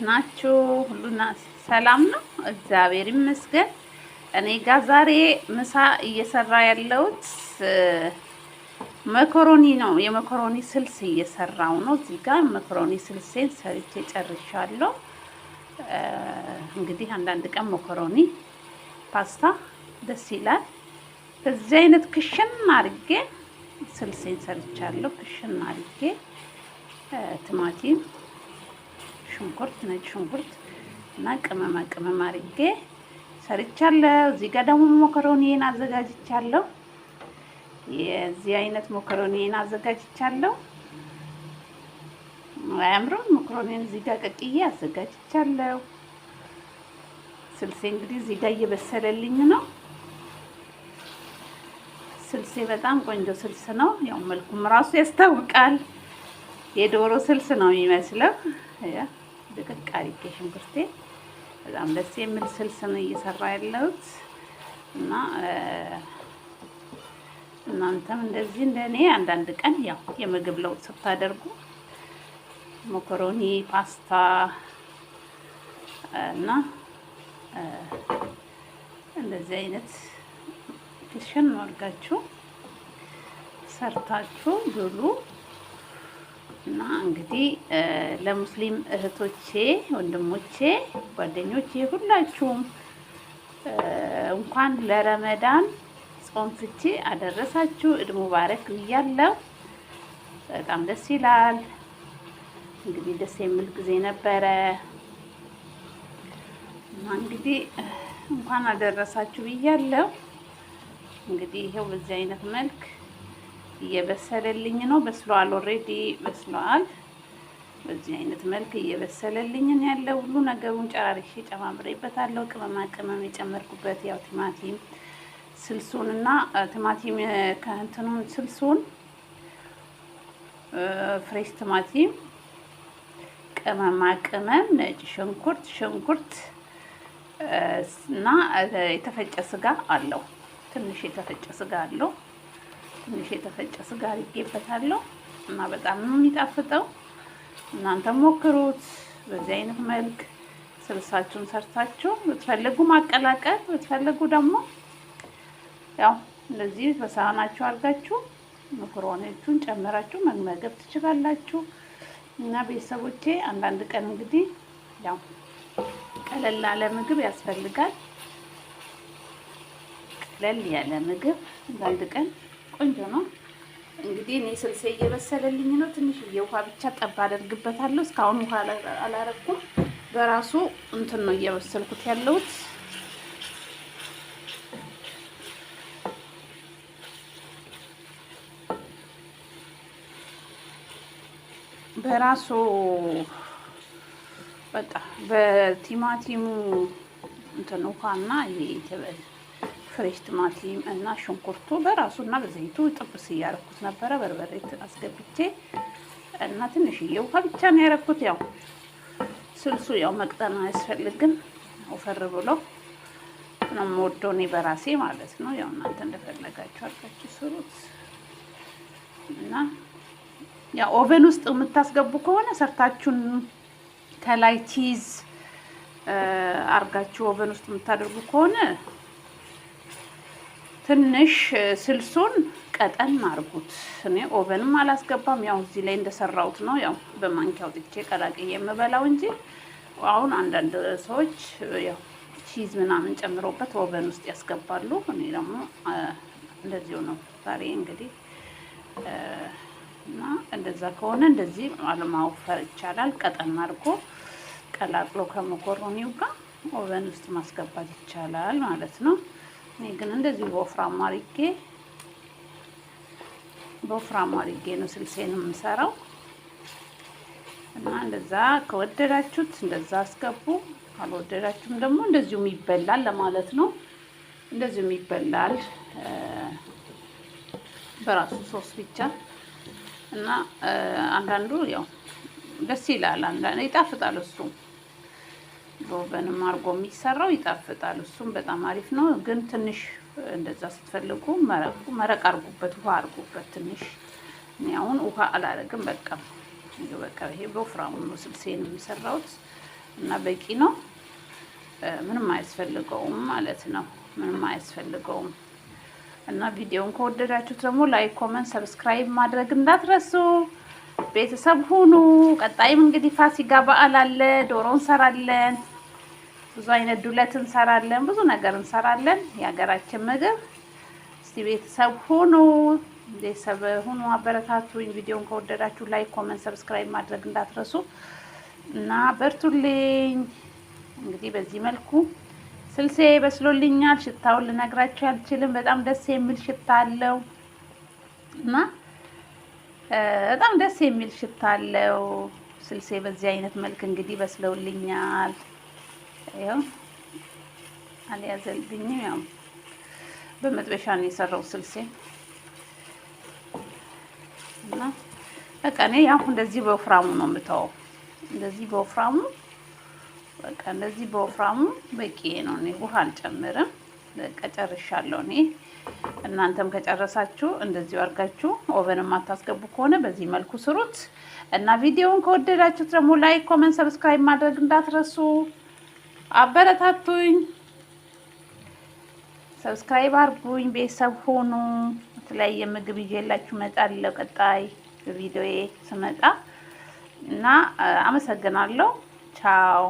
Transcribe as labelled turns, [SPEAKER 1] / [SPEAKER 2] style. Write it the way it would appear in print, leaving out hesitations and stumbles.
[SPEAKER 1] ናችሁ? ሁሉና ሰላም ነው? እግዚአብሔር ይመስገን። እኔ ጋር ዛሬ ምሳ እየሰራ ያለሁት መኮሮኒ ነው። የመኮሮኒ ስልስ እየሰራው ነው። እዚህ ጋር መኮሮኒ ስልሴን ሰርቼ ጨርሻለሁ። እንግዲህ አንዳንድ ቀን መኮሮኒ ፓስታ ደስ ይላል። በዚህ አይነት ክሽን አድርጌ ስልሴን ሰርቻለሁ። ክሽን አድርጌ ቲማቲም፣ ሽንኩርት፣ ነጭ ሽንኩርት እና ቅመማ ቅመም አድርጌ ሰርቻለሁ። እዚህ ጋር ደግሞ መኮሮኒን አዘጋጅቻለሁ። የዚህ አይነት መኮሮኒን አዘጋጅቻለሁ። አያምርም? መኮሮኒን እዚህ ጋር ቀቅዬ አዘጋጅቻለሁ። ስልሴ እንግዲህ እዚህ ጋር እየበሰለልኝ ነው። ስልሴ በጣም ቆንጆ ስልስ ነው። ያው መልኩም ራሱ ያስታውቃል። የዶሮ ስልስ ነው የሚመስለው። ያ ድቅቅ አድርጌ ሽንኩርቴ በጣም ደስ የሚል ስልስ ነው እየሰራ ያለሁት እና እናንተም እንደዚህ እንደኔ አንዳንድ ቀን ያው የምግብ ለውጥ ስታደርጉ መኮሮኒ፣ ፓስታ እና እንደዚህ አይነት ክሽን አድርጋችሁ ሰርታችሁ ብሉ እና እንግዲህ ለሙስሊም እህቶቼ፣ ወንድሞቼ፣ ጓደኞቼ ሁላችሁም እንኳን ለረመዳን ጾም ፍቺ አደረሳችሁ። ኢድ ሙባረክ ብያለሁ። በጣም ደስ ይላል። እንግዲህ ደስ የሚል ጊዜ ነበረ እና እንግዲህ እንኳን አደረሳችሁ ብያለሁ። እንግዲህ ይሄው በዚህ አይነት መልክ እየበሰለልኝ ነው። በስሏል፣ ኦልሬዲ በስሏል። በዚህ አይነት መልክ እየበሰለልኝ ነው ያለው። ሁሉ ነገሩን ጨራርሼ ጨማምሬበታለሁ። ቅመማ ቅመም የጨመርኩበት ያው ቲማቲም ስልሱን እና ቲማቲም ከእንትኑን ስልሱን ፍሬሽ ቲማቲም፣ ቅመማ ቅመም፣ ነጭ ሽንኩርት እና የተፈጨ ስጋ አለው። ትንሽ የተፈጨ ስጋ አለው። ትንሽ የተፈጨ ስጋ አድርጌበታለሁ እና በጣም ነው የሚጣፍጠው። እናንተ ሞክሩት። በዚህ አይነት መልክ ስልሳችሁን ሰርታችሁ ብትፈልጉ ማቀላቀል፣ ብትፈልጉ ደግሞ ያው እንደዚህ በሳህናችሁ አድርጋችሁ መኮሮኒዎቹን ጨምራችሁ መመገብ ትችላላችሁ። እና ቤተሰቦቼ አንዳንድ ቀን እንግዲህ ያው ቀለል ያለ ምግብ ያስፈልጋል። ቀለል ያለ ምግብ አንዳንድ ቀን ቆንጆ ነው። እንግዲህ እኔ ስልሴ እየበሰለልኝ ነው። ትንሽዬ ውሃ ብቻ ጠብ አደርግበታለሁ። እስካሁን ውሃ አላረኩም። በራሱ እንትን ነው እየበሰልኩት ያለሁት። በራሱ በቃ በቲማቲሙ እንትን ውሃና ፍሬሽ ቲማቲም እና ሽንኩርቱ በራሱና በዘይቱ ጥብስ እያደረኩት ነበረ። በርበሬ አስገብቼ እና ትንሽዬ ውሃ ብቻ ነው ያደረኩት። ያው ስልሱ ያው መቅጠን አያስፈልግም። ወፈር ብሎ ነው የምወደው እኔ በራሴ ማለት ነው። ያው እናንተ እንደፈለጋችሁ አድርጋችሁ ስሩት እና ያው ኦቨን ውስጥ የምታስገቡ ከሆነ ሰርታችሁን ከላይ ቺዝ አርጋችሁ ኦቨን ውስጥ የምታደርጉ ከሆነ ትንሽ ስልሱን ቀጠን አርጉት። እኔ ኦቨንም አላስገባም። ያው እዚህ ላይ እንደሰራሁት ነው። ያው በማንኪያ አውጥቼ ቀላቅዬ የምበላው እንጂ አሁን አንዳንድ ሰዎች ያው ቺዝ ምናምን ጨምረውበት ኦቨን ውስጥ ያስገባሉ። እኔ ደግሞ እንደዚሁ ነው ዛሬ እንግዲህ እና እንደዛ ከሆነ እንደዚህ አለማወፈር ይቻላል። ቀጠን አድርጎ ቀላቅሎ ከመኮሮኒው ጋር ኦቨን ውስጥ ማስገባት ይቻላል ማለት ነው። እኔ ግን እንደዚህ በወፍራም አድርጌ ነው ስልሴን የምሰራው እና እንደዛ ከወደዳችሁት እንደዛ አስገቡ። ካልወደዳችሁም ደግሞ እንደዚሁም ይበላል ለማለት ነው። እንደዚሁም ይበላል በራሱ ሶስ ብቻ እና አንዳንዱ ያው ደስ ይላል፣ አንዳንዱ ይጣፍጣል። እሱ በኦቨንም አድርጎ የሚሰራው ይጣፍጣል። እሱም በጣም አሪፍ ነው። ግን ትንሽ እንደዛ ስትፈልጉ መረቅ አድርጉበት፣ ውሃ አድርጉበት ትንሽ። እኔ አሁን ውሃ አላደርግም። በቃ ይሄ በወፍራሙ ነው ስልሴን የሚሰራውት እና በቂ ነው። ምንም አያስፈልገውም ማለት ነው። ምንም አያስፈልገውም። እና ቪዲዮውን ከወደዳችሁት ደግሞ ላይክ፣ ኮመንት፣ ሰብስክራይብ ማድረግ እንዳትረሱ። ቤተሰብ ሁኑ። ቀጣይም እንግዲህ ፋሲካ በዓል አለ። ዶሮ እንሰራለን፣ ብዙ አይነት ዱለት እንሰራለን፣ ብዙ ነገር እንሰራለን። የሀገራችን ምግብ። እስቲ ቤተሰብ ሁኑ፣ ቤተሰብ ሁኑ፣ አበረታቱኝ። ቪዲዮውን ከወደዳችሁ ላይክ፣ ኮመንት፣ ሰብስክራይብ ማድረግ እንዳትረሱ እና በርቱልኝ። እንግዲህ በዚህ መልኩ ስልሴ በስሎልኛል። ሽታውን ልነግራችሁ አልችልም። በጣም ደስ የሚል ሽታ አለው እና በጣም ደስ የሚል ሽታ አለው። ስልሴ በዚህ አይነት መልክ እንግዲህ በስለውልኛል። ያው አልያዘልኝም። ያው በመጥበሻ ነው የሰራው ስልሴ እና በቃ እኔ ያው እንደዚህ በወፍራሙ ነው የምተወው። እንደዚህ በወፍራሙ በቃ እንደዚህ በወፍራሙ በቂ ነው። እኔ ውሃ አልጨምርም። በቃ ጨርሻለሁ እኔ። እናንተም ከጨረሳችሁ እንደዚሁ አድርጋችሁ ኦቨን የማታስገቡ ከሆነ በዚህ መልኩ ስሩት እና ቪዲዮውን ከወደዳችሁት ደግሞ ላይክ፣ ኮመንት፣ ሰብስክራይብ ማድረግ እንዳትረሱ። አበረታቱኝ፣ ሰብስክራይብ አድርጉኝ፣ ቤተሰብ ሆኑ። የተለያየ ምግብ ይዤላችሁ እመጣለሁ ቀጣይ ቪዲዮዬ ስመጣ እና አመሰግናለሁ። ቻው